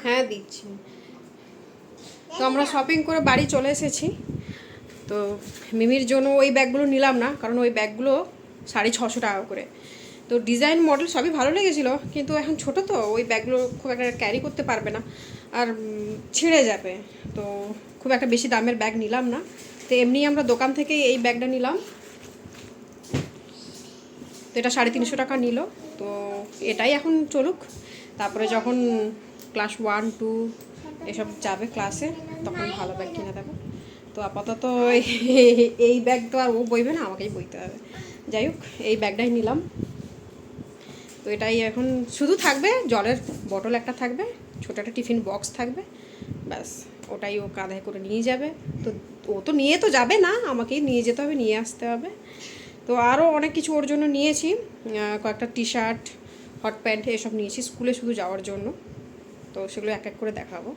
হ্যাঁ দিচ্ছি। তো আমরা শপিং করে বাড়ি চলে এসেছি। তো মিমির জন্য ওই ব্যাগগুলো নিলাম না, কারণ ওই ব্যাগগুলো 650 টাকা করে। তো ডিজাইন মডেল সবই ভালো লেগেছিলো, কিন্তু এখন ছোট তো ওই ব্যাগগুলো খুব একটা ক্যারি করতে পারবে না, আর ছিঁড়ে যাবে। তো খুব একটা বেশি দামের ব্যাগ নিলাম না। তো এমনি আমরা দোকান থেকেই এই ব্যাগটা নিলাম। তো এটা 350 টাকা নিল। তো এটাই এখন চলুক, তারপরে যখন ক্লাস 1 2 এসব যাবে ক্লাসে, তখন ভালো ব্যাগ কিনে দেবো। তো আপাতত এই ব্যাগ তো আর ও বইবে না, আমাকেই বইতে হবে। যাই হোক, এই ব্যাগটাই নিলাম। তো এটাই এখন শুধু থাকবে, জলের বটল একটা থাকবে, ছোটো একটা টিফিন বক্স থাকবে, ব্যাস। ওটাই ও কাঁধে করে নিয়ে যাবে। তো ও তো নিয়ে তো যাবে না, আমাকেই নিয়ে যেতে হবে, নিয়ে আসতে হবে। তো আরও অনেক কিছু ওর জন্য নিয়েছি, কয়েকটা টি শার্ট, হট প্যান্ট এসব নিয়েছি স্কুলে শুধু যাওয়ার জন্য। তো সেগুলো এক এক করে দেখাবো।